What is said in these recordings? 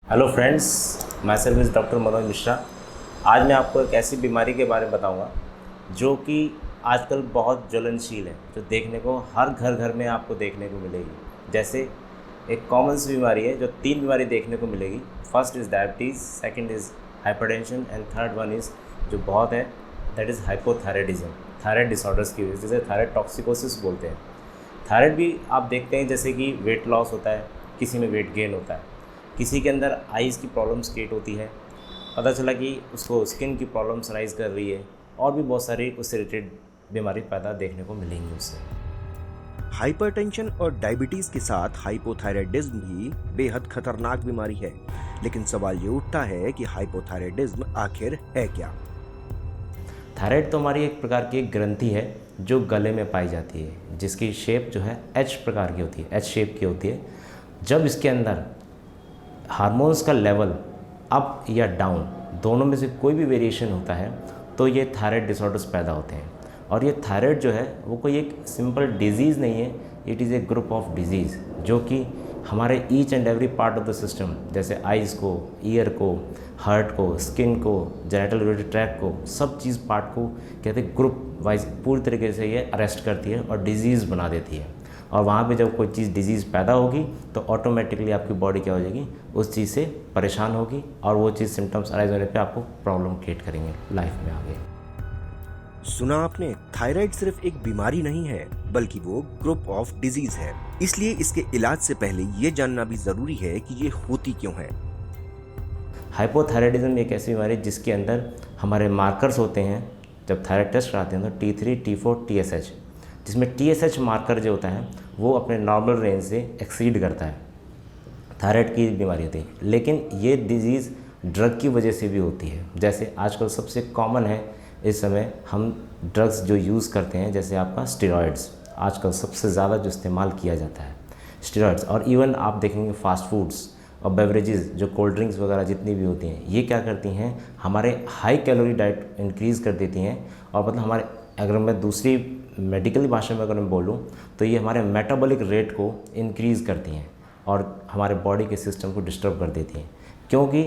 Hello friends, my self is doctor Manoj Mishra. आज मैं आपको एक ऐसी बीमारी के बारे में बताऊंगा जो कि आजकल बहुत ज्वलनशील है, जो देखने को हर घर घर में आपको देखने को मिलेगी। जैसे एक कॉमन सी बीमारी है जो तीन बीमारी देखने को मिलेगी। First is diabetes, second is hypertension and third one is जो बहुत है that is hypothyroidism, thyroid disorders की वजह से, जिसे थायराइड टॉक्सिकोसिस बोलते हैं। थायराइड भी आप देखते हैं जैसे कि वेट लॉस होता है, किसी में वेट गेन होता है, किसी के अंदर आइज़ की प्रॉब्लम्स क्रिएट होती है, पता चला कि उसको स्किन की प्रॉब्लम्स राइज कर रही है, और भी बहुत सारी उससे रिलेटेड बीमारी पैदा देखने को मिलेंगी उससे। हाइपरटेंशन और डायबिटीज के साथ हाइपोथायराइडिज्म भी बेहद खतरनाक बीमारी है। लेकिन सवाल ये उठता है कि हाइपोथायराइडिज्म आखिर है क्या? थायराइड तो हमारी एक प्रकार की एक ग्रंथि है जो गले में पाई जाती है, जिसकी शेप जो है एच प्रकार की होती है, एच शेप की होती है। जब इसके अंदर हार्मोन्स का लेवल अप या डाउन दोनों में से कोई भी वेरिएशन होता है तो ये थायराइड डिसऑर्डर्स पैदा होते हैं। और ये थायराइड जो है वो कोई एक सिंपल डिजीज़ नहीं है, it is A group of disease जो कि हमारे each and every part of the system, जैसे आइज़ को, ईयर को, हार्ट को, स्किन को, जेनिटल यूरिनरी ट्रैक्ट को, सब चीज़ पार्ट को कहते हैं ग्रुप वाइज पूरी तरीके से ये अरेस्ट करती है और डिजीज़ बना देती है। और वहाँ पे जब कोई चीज़ डिजीज़ पैदा होगी तो ऑटोमेटिकली आपकी बॉडी क्या हो जाएगी, उस चीज़ से परेशान होगी, और वो चीज़ सिम्टम्स अराइज होने पे आपको प्रॉब्लम क्रिएट करेंगे लाइफ में आगे। सुना आपने, थायराइड सिर्फ एक बीमारी नहीं है बल्कि वो ग्रुप ऑफ डिजीज है। इसलिए इसके इलाज से पहले ये जानना भी जरूरी है कि ये होती क्यों है। हाइपोथायराइडिज्म एक ऐसी बीमारी है जिसके अंदर हमारे मार्कर्स होते हैं। जब थायराइड टेस्ट कराते हैं तो T3, T4, TSH, जिसमें TSH मार्कर जो होता है वो अपने नॉर्मल रेंज से एक्सीड करता है। थायराइड की बीमारी होती है, लेकिन ये डिजीज़ ड्रग की वजह से भी होती है। जैसे आजकल सबसे कॉमन है इस समय हम ड्रग्स जो यूज़ करते हैं, जैसे आपका स्टेरॉइड्स आजकल सबसे ज़्यादा जो इस्तेमाल किया जाता है स्टेरॉइड्स। और इवन आप देखेंगे फास्ट फूड्स और बेवरेजेस, जो कोल्ड ड्रिंक्स वगैरह जितनी भी होती हैं, ये क्या करती हैं, हमारे हाई कैलोरी डाइट इंक्रीज़ कर देती हैं। और मतलब हमारे, अगर मैं दूसरी मेडिकल भाषा में अगर मैं बोलूँ तो ये हमारे मेटाबॉलिक रेट को इंक्रीज़ करती हैं और हमारे बॉडी के सिस्टम को डिस्टर्ब कर देती हैं। क्योंकि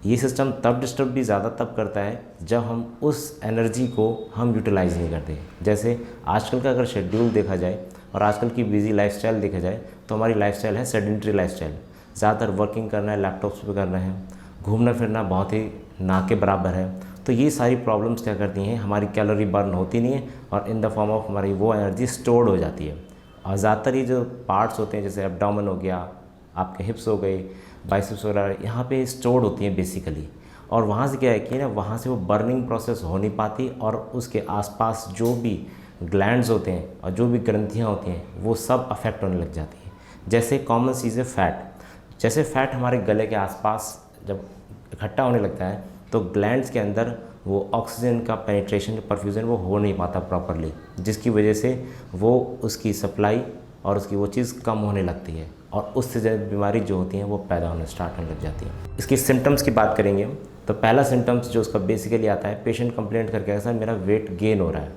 ये सिस्टम तब डिस्टर्ब भी ज़्यादा तब करता है जब हम उस एनर्जी को हम यूटिलाइज़ नहीं करते। जैसे आजकल का अगर शेड्यूल देखा जाए और आजकल की बिजी लाइफस्टाइल देखा जाए तो हमारी लाइफस्टाइल है सेडेंटरी लाइफस्टाइल। ज़्यादातर वर्किंग करना है, लैपटॉप्स पे करना है, घूमना फिरना बहुत ही ना के बराबर है। तो ये सारी प्रॉब्लम्स क्या करती हैं, हमारी कैलोरी बर्न होती नहीं है और इन द फॉर्म ऑफ हमारी वो एनर्जी स्टोर्ड हो जाती है। और ज़्यादातर ये जो पार्ट्स होते हैं, जैसे एब्डोमेन हो गया, आपके हिप्स हो गए, बाइसेप्स वगैरह, यहाँ पे स्टोर्ड होती हैं बेसिकली। और वहाँ से क्या है कि ना, वहाँ से वो बर्निंग प्रोसेस हो नहीं पाती और उसके आसपास जो भी ग्लैंड्स होते हैं और जो भी ग्रंथियाँ होती हैं वो सब अफेक्ट होने लग जाती हैं। जैसे कॉमन चीज़ है फैट। जैसे फैट हमारे गले के आसपास जब इकट्ठा होने लगता है तो ग्लैंड्स के अंदर वो ऑक्सीजन का पेनिट्रेशन, परफ्यूजन वो हो नहीं पाता प्रॉपरली, जिसकी वजह से वो उसकी सप्लाई और उसकी वो चीज़ कम होने लगती है और उससे ज़्यादा बीमारी जो होती हैं वो पैदा होने स्टार्ट होने लग जाती है। इसकी सिम्टम्स की बात करेंगे तो पहला सिम्टम्स जो उसका बेसिकली आता है, पेशेंट कंप्लेंट करके सर मेरा वेट गेन हो रहा है।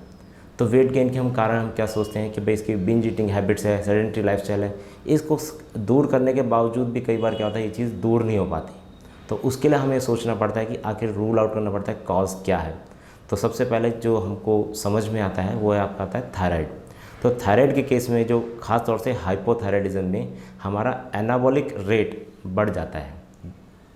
तो वेट गेन के हम कारण हम क्या सोचते हैं कि भाई इसकी बिंज ईटिंग हैबिट्स है, सेडेंटरी लाइफस्टाइल है। इसको दूर करने के बावजूद भी कई बार क्या होता है, ये चीज़ दूर नहीं हो पाती। तो उसके लिए हमें सोचना पड़ता है कि आखिर रूल आउट करना पड़ता है कॉज क्या है। तो सबसे पहले जो हमको समझ में आता है वो है आपका आता है थायराइड। तो थायराइड के केस में जो ख़ास तौर से हाइपोथायराइडिज्म में हमारा एनाबॉलिक रेट बढ़ जाता है,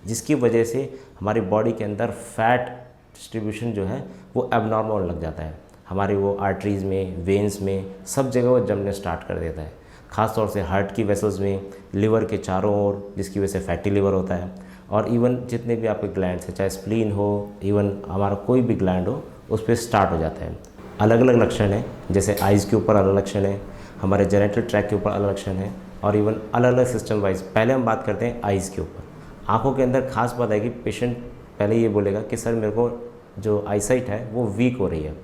जिसकी वजह से हमारी बॉडी के अंदर फैट डिस्ट्रीब्यूशन जो है वो एबनॉर्मल होने लग जाता है। हमारी वो आर्टरीज़ में, वेन्स में, सब जगह वो जमने स्टार्ट कर देता है। ख़ास तौर से हार्ट की वेसल्स में, लिवर के चारों ओर, जिसकी वजह से फैटी लिवर होता है। और इवन जितने भी आपके ग्लैंड्स हैं, चाहे स्प्लीन हो, इवन हमारा कोई भी ग्लैंड हो, उस पर स्टार्ट हो जाता है। अलग अलग लक्षण हैं, जैसे आइज़ के ऊपर अलग लक्षण है, हमारे जेनिटल ट्रैक्ट के ऊपर अलग लक्षण है, और इवन अलग अलग सिस्टम वाइज। पहले हम बात करते हैं आइज़ के ऊपर। आँखों के अंदर खास बात है कि पेशेंट पहले ये बोलेगा कि सर मेरे को जो आईसाइट है वो वीक हो रही है।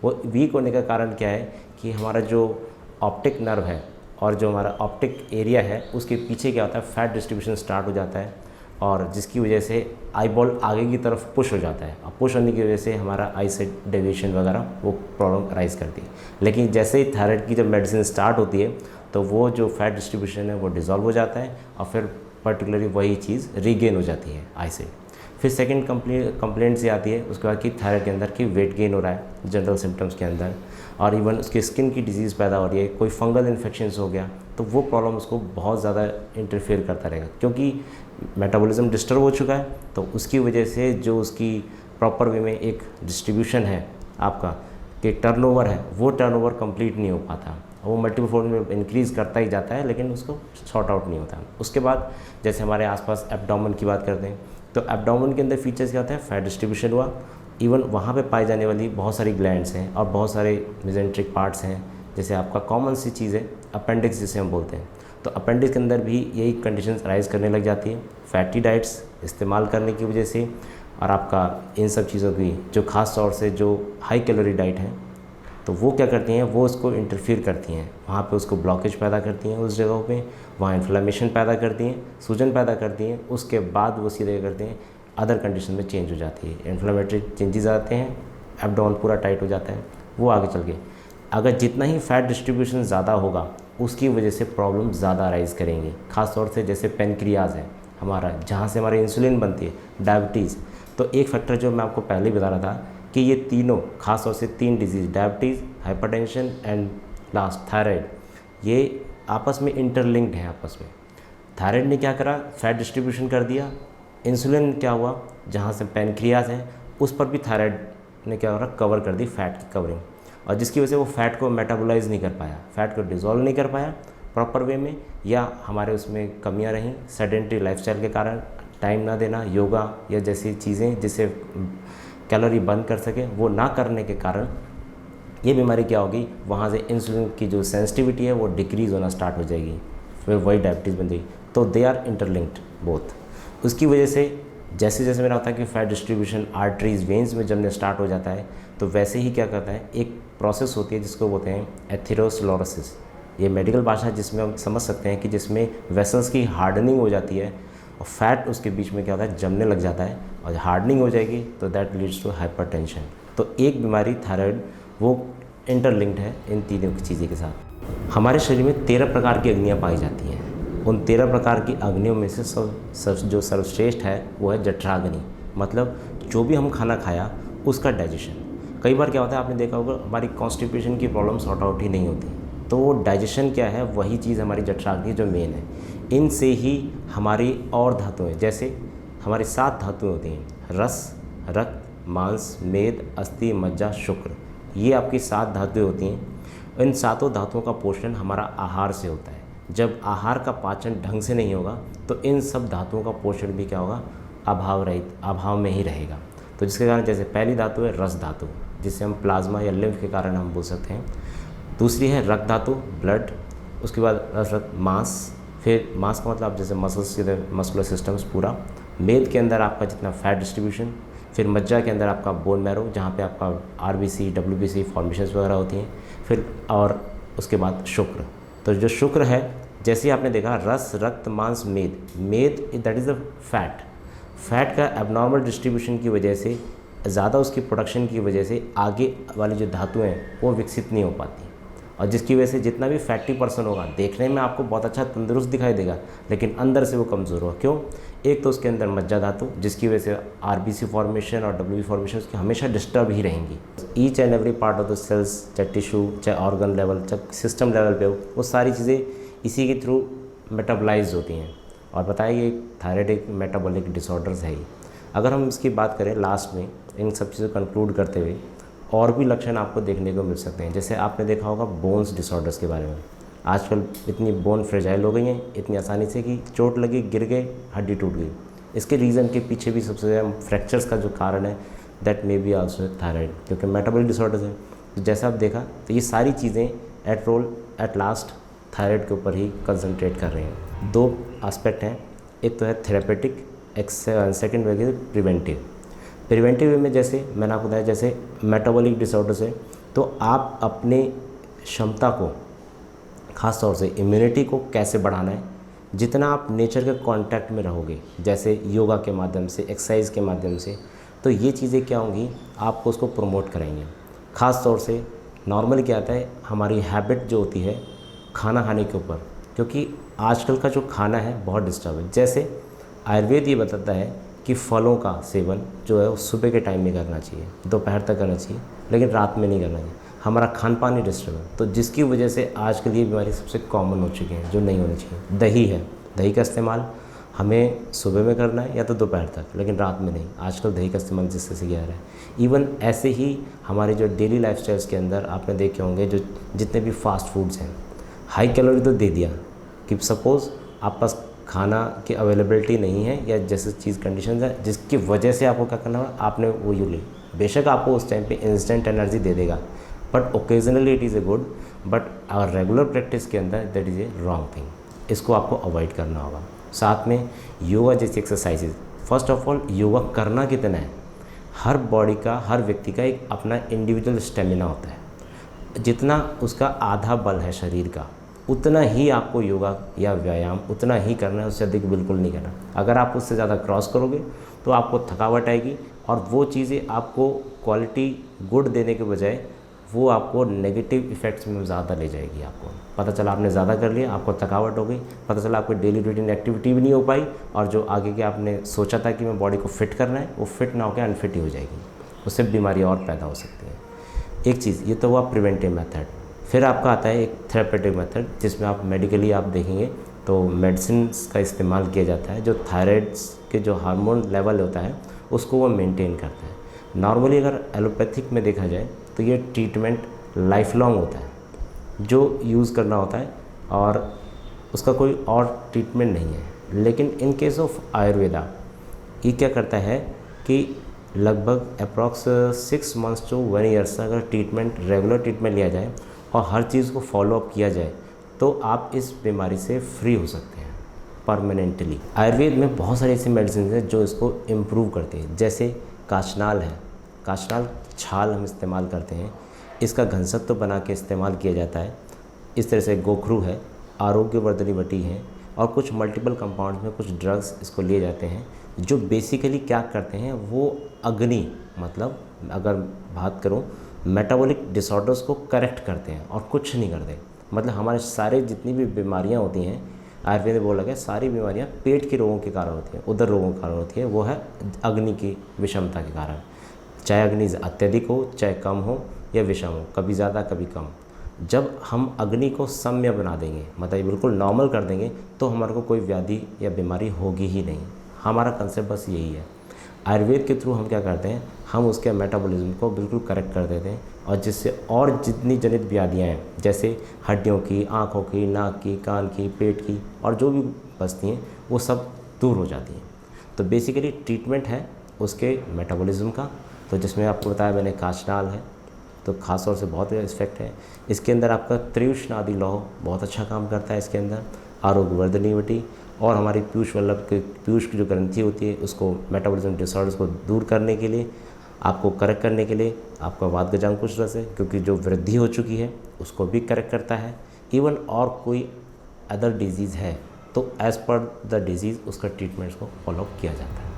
वो वीक होने का कारण क्या है कि हमारा जो ऑप्टिक नर्व है और जो हमारा ऑप्टिक एरिया है उसके पीछे क्या होता है, फैट डिस्ट्रीब्यूशन स्टार्ट हो जाता है, और जिसकी वजह से आई बॉल आगे की तरफ पुश हो जाता है। और पुश होने की वजह से हमारा आई साइट डेविएशन वगैरह वो प्रॉब्लम राइज करती है। लेकिन जैसे ही थायराइड की जब मेडिसिन स्टार्ट होती है तो वो जो फैट डिस्ट्रीब्यूशन है वो डिज़ोल्व हो जाता है और फिर पर्टिकुलरली वही चीज़ रीगेन हो जाती है आई से। फिर सेकंड कंप्लेंट से आती है उसके बाद कि थायराइड के अंदर कि वेट गेन हो रहा है जनरल सिम्टम्स के अंदर, और इवन उसकी स्किन की डिजीज़ पैदा हो रही है, कोई फंगल इन्फेक्शंस हो गया, तो वो प्रॉब्लम उसको बहुत ज़्यादा इंटरफेयर करता रहेगा क्योंकि मेटाबॉलिज्म डिस्टर्ब हो चुका है। तो उसकी वजह से जो उसकी प्रॉपर वे में एक डिस्ट्रीब्यूशन है आपका कि टर्नओवर है, वो टर्नओवर कंप्लीट नहीं हो पाता, वो मल्टीपल फॉर्म में इंक्रीज़ करता ही जाता है लेकिन उसको सॉर्ट आउट नहीं होता। उसके बाद जैसे हमारे आसपास एब्डोमेन की बात करते हैं, तो एब्डोमेन के अंदर फीचर्स क्या होता है, फैट डिस्ट्रीब्यूशन हुआ, इवन वहाँ पे पाई जाने वाली बहुत सारी ग्लैंड्स हैं और बहुत सारे मेजेंट्रिक पार्ट्स हैं, जैसे आपका कॉमन सी चीज़ है अपेंडिक्स जिसे हम बोलते हैं। तो अपेंडिक्स के अंदर भी यही कंडीशंस राइज करने लग जाती है फैटी डाइट्स इस्तेमाल करने की वजह से, और आपका इन सब चीज़ों की जो ख़ास तौर से जो हाई कैलोरी डाइट है तो वो क्या करती हैं, वो उसको इंटरफियर करती हैं, वहाँ पे उसको ब्लॉकेज पैदा करती हैं उस जगहों पे, वहाँ इन्फ्लेमेशन पैदा करती हैं, सूजन पैदा करती हैं, उसके बाद वो सीधे करते हैं अदर कंडीशन में चेंज हो जाती है, इन्फ्लेमेटरी चेंजेस आते हैं, एब्डोमेन पूरा टाइट हो जाता है। वो आगे चल के अगर जितना ही फैट डिस्ट्रीब्यूशन ज़्यादा होगा उसकी वजह से प्रॉब्लम ज़्यादा राइज करेंगी, ख़ास तौर से जैसे पेनक्रियाज है हमारा, जहाँ से हमारी इंसुलिन बनती है, डायबिटीज़। तो एक फैक्टर जो मैं आपको पहले ही बता रहा था कि ये तीनों खास तौर से 3 disease, diabetes, hypertension and last thyroid, ये आपस में इंटरलिंक्ड हैं आपस में। थायराइड ने क्या करा, फैट डिस्ट्रीब्यूशन कर दिया, इंसुलिन क्या हुआ, जहाँ से पैनक्रियाज है उस पर भी थायराइड ने क्या करा, कवर कर दी फैट की कवरिंग, और जिसकी वजह से वो फैट को मेटाबोलाइज नहीं कर पाया, फैट को डिज़ोल्व नहीं कर पाया प्रॉपर वे में, या हमारे उसमें कमियां रहीं सेडेंटरी लाइफस्टाइल के कारण, टाइम ना देना, योगा या जैसी चीज़ें जिससे कैलोरी बर्न कर सके वो ना करने के कारण ये बीमारी क्या होगी, वहाँ से इंसुलिन की जो सेंसिटिविटी है वो डिक्रीज़ होना स्टार्ट हो जाएगी, फिर वही डायबिटीज़ बन जाएगी। तो दे आर इंटरलिंक्ड बोथ। उसकी वजह से जैसे जैसे मेरा होता है कि फैट डिस्ट्रीब्यूशन आर्टरीज वेन्स में जब स्टार्ट हो जाता है तो वैसे ही क्या करता है, एक प्रोसेस होती है जिसको बोलते हैं एथेरोस्क्लेरोसिस। ये मेडिकल भाषा है जिसमें हम समझ सकते हैं कि जिसमें वेसल्स की हार्डनिंग हो जाती है और फैट उसके बीच में क्या होता है, जमने लग जाता है, और हार्डनिंग हो जाएगी तो दैट लीड्स टू हाइपरटेंशन। तो एक बीमारी थायराइड वो इंटरलिंक्ड है इन तीनों की चीज़ें के साथ। हमारे शरीर में 13 प्रकार की अग्नियाँ पाई जाती हैं। उन 13 प्रकार की अग्नियों में से जो सर्वश्रेष्ठ है वो है जठराग्नि, मतलब जो भी हम खाना खाया उसका डाइजेशन। कई बार क्या होता है, आपने देखा होगा हमारी कॉन्स्टिपेशन की प्रॉब्लम सॉर्ट आउट ही नहीं होती, तो वो डाइजेशन क्या है, वही चीज़ हमारी जठराग्नि जो मेन है। इनसे ही हमारी और धातुएँ, जैसे हमारी 7 धातुएँ होती हैं, रस, रक्त, मांस, मेद, अस्थि, मज्जा, शुक्र, ये आपकी 7 धातुएँ होती हैं। इन 7 धातुओं का पोषण हमारा आहार से होता है। जब आहार का पाचन ढंग से नहीं होगा तो इन सब धातुओं का पोषण भी क्या होगा, अभाव में ही रहेगा। तो जिसके कारण जैसे पहली धातु है रस धातु, जिसे हम प्लाज्मा या लिम्फ के कारण हम बोल सकते हैं। दूसरी है रक्त धातु, ब्लड। उसके बाद रक्त, मांस, फिर मांस का मतलब जैसे मसल्स के मस्कुलर सिस्टम्स पूरा। मेद के अंदर आपका जितना फैट डिस्ट्रीब्यूशन, फिर मज्जा के अंदर आपका बोन मैरो जहाँ पे आपका आरबीसी, डब्ल्यूबीसी फॉर्मेशंस वगैरह होती हैं, फिर और उसके बाद शुक्र। तो जो शुक्र है, जैसे ही आपने देखा रस, रक्त, मांस, मेद दैट इज़ अ फैट का एबनॉर्मल डिस्ट्रीब्यूशन की वजह से, ज़्यादा उसकी प्रोडक्शन की वजह से आगे वाली जो धातुएँ हैं वो विकसित नहीं हो पाती, और जिसकी वजह से जितना भी फैटी पर्सन होगा देखने में आपको बहुत अच्छा तंदुरुस्त दिखाई देगा लेकिन अंदर से वो कमज़ोर होगा। क्यों? एक तो उसके अंदर मज्जा धातु, जिसकी वजह से आरबीसी फॉर्मेशन और डब्ल्यूबी फॉर्मेशन उसकी हमेशा डिस्टर्ब ही रहेंगी। Each and every part of the cells, चाहे टिश्यू, चाहे ऑर्गन लेवल, चाहे सिस्टम लेवल पे हो, वो सारी चीज़ें इसी के थ्रू मेटाबोलाइज होती हैं। और बताइए ये थायराइड एक मेटाबॉलिक डिसऑर्डर्स है ही। अगर हम इसकी बात करें लास्ट में इन सब चीज़ों को कंक्लूड करते हुए, और भी लक्षण आपको देखने को मिल सकते हैं। जैसे आपने देखा होगा बोन्स डिसऑर्डर्स के बारे में, आजकल इतनी बोन फ्रेजाइल हो गई हैं इतनी आसानी से कि चोट लगी, गिर गए, हड्डी टूट गई। इसके रीज़न के पीछे भी सबसे ज़्यादा फ्रैक्चर्स का जो कारण है that may be also thyroid, क्योंकि मेटाबॉलिक डिसऑर्डर्स है। तो जैसा आप देखा तो ये सारी चीज़ें एट लास्ट थायराइड के ऊपर ही कंसंट्रेट कर रहे हैं। 2 एस्पेक्ट हैं, एक तो है थेरेपेटिक, एक सेकेंड वे प्रिवेंटिव। प्रिवेंटिव वे में जैसे मैंने आपको बताया, जैसे मेटाबॉलिक डिसऑर्डर्स है तो आप अपने क्षमता को, ख़ास तौर से इम्यूनिटी को कैसे बढ़ाना है, जितना आप नेचर के कांटेक्ट में रहोगे, जैसे योगा के माध्यम से, एक्सरसाइज के माध्यम से, तो ये चीज़ें क्या होंगी, आपको उसको प्रमोट कराएंगे। ख़ास तौर से नॉर्मली क्या आता है, हमारी हैबिट जो होती है खाना खाने के ऊपर, क्योंकि आजकल का जो खाना है बहुत डिस्टर्ब है। जैसे आयुर्वेद ये बताता है कि फलों का सेवन जो है वो सुबह के टाइम में करना चाहिए, दोपहर तक करना चाहिए, लेकिन रात में नहीं करना चाहिए। हमारा खान पान ही डिस्टर्ब है, तो जिसकी वजह से आजकल ये बीमारी सबसे कॉमन हो चुकी है जो नहीं होनी चाहिए। दही है, दही का इस्तेमाल हमें सुबह में करना है या तो दोपहर तक, लेकिन रात में नहीं। आजकल दही का इस्तेमाल जिससे से किया जा रहा है। इवन ऐसे ही हमारे जो डेली लाइफस्टाइल्स के अंदर आपने देखे होंगे जो जितने भी फास्ट फूड्स हैं, हाई कैलोरी तो दे दिया कि सपोज़ आप पास खाना की अवेलेबिलिटी नहीं है या जैसे चीज़ कंडीशन है जिसकी वजह से आपको क्या करना होगा, आपने वो यू ली। बेशक आपको उस टाइम पे इंस्टेंट एनर्जी दे देगा, but occasionally it is a good, but our regular practice के अंदर that is a wrong thing. इसको आपको अवॉइड करना होगा। साथ में योगा जैसी exercises, first of all yoga करना कितना है, हर बॉडी का, हर व्यक्ति का एक अपना इंडिविजुअल स्टेमिना होता है। जितना उसका आधा बल है शरीर का, उतना ही आपको योगा या व्यायाम उतना ही करना है, उससे अधिक बिल्कुल नहीं करना। अगर आप उससे ज़्यादा क्रॉस करोगे तो आपको थकावट आएगी और वो चीज़ें आपको क्वालिटी गुड देने के बजाय वो आपको नेगेटिव इफ़ेक्ट्स में ज़्यादा ले जाएगी। आपको पता चला आपने ज़्यादा कर लिया, आपको थकावट हो गई, पता चला आपकी डेली रूटीन एक्टिविटी भी नहीं हो पाई, और जो आगे के आपने सोचा था कि मैं बॉडी को फिट करना है वो फिट ना होकर अनफिट ही हो जाएगी, उससे बीमारी और पैदा हो सकती है। एक चीज़ ये तो हुआ प्रिवेंटिव मेथड। फिर आपका आता है एक थेरेपेटिक मेथड, जिसमें आप मेडिकली आप देखेंगे तो मेडिसिन का इस्तेमाल किया जाता है। जो थायराइड्स के जो हार्मोन लेवल होता है उसको वो मेंटेन करता है। नॉर्मली अगर एलोपैथिक में देखा जाए तो ये ट्रीटमेंट लाइफ लॉन्ग होता है जो यूज़ करना होता है, और उसका कोई और ट्रीटमेंट नहीं है। लेकिन इन केस ऑफ आयुर्वेदा ये क्या करता है कि लगभग अप्रॉक्स 6 मंथ्स टू 1 ईयर्स तक अगर ट्रीटमेंट, रेगुलर ट्रीटमेंट लिया जाए और हर चीज़ को फॉलो अप किया जाए तो आप इस बीमारी से फ्री हो सकते हैं परमानेंटली। आयुर्वेद में बहुत सारी ऐसी मेडिसिन हैं जो इसको इम्प्रूव करती हैं। जैसे काचनाल है, काचनाल छाल हम इस्तेमाल करते हैं, इसका घनसत्व बना के इस्तेमाल किया जाता है। इस तरह से गोखरू है, आरोग्यवर्धनी वटी है, और कुछ मल्टीपल कंपाउंड्स में कुछ ड्रग्स इसको लिए जाते हैं जो बेसिकली क्या करते हैं, वो अग्नि, मतलब अगर बात करूं मेटाबॉलिक डिसऑर्डर्स को करेक्ट करते हैं और कुछ नहीं करते। मतलब हमारे सारे जितनी भी बीमारियां होती हैं, आयुर्वेद में बोला गया सारी बीमारियां पेट के रोगों के कारण होती हैं, उदर रोगों के कारण होती है, वो है अग्नि की विषमता के कारण। चाहे अग्नि अत्यधिक हो, चाहे कम हो या विषम हो, कभी ज़्यादा कभी कम। जब हम अग्नि को सम्य बना देंगे, मतलब बिल्कुल नॉर्मल कर देंगे, तो हमारे को कोई व्याधि या बीमारी होगी ही नहीं। हमारा कंसेप्ट बस यही है। आयुर्वेद के थ्रू हम क्या करते हैं, हम उसके मेटाबॉलिज्म को बिल्कुल करेक्ट कर देते हैं, और जिससे और जितनी जनित व्याधियाँ हैं, जैसे हड्डियों की, आँखों की, नाक की, कान की, पेट की, और जो भी बचती हैं वो सब दूर हो जाती हैं। तो बेसिकली ट्रीटमेंट है उसके मेटाबॉलिज्म का। तो जिसमें आपको बताया मैंने काचनाल है, तो खास तौर से बहुत इफेक्ट है। इसके अंदर आपका त्रियुष्णादि लौह बहुत अच्छा काम करता है। इसके अंदर आरोग्यवर्धनी वटी और हमारी पीयूष वल्लभ के पीयूष की जो ग्रंथि होती है उसको मेटाबॉलिज्म डिसऑर्डर्स को दूर करने के लिए, आपको करेक्ट करने के लिए आपका वातगजांकुश रस है, क्योंकि जो वृद्धि हो चुकी है उसको भी करेक्ट करता है। इवन और कोई अदर डिजीज़ है तो एज़ पर द डिजीज़ उसका ट्रीटमेंट को फॉलो किया जाता है।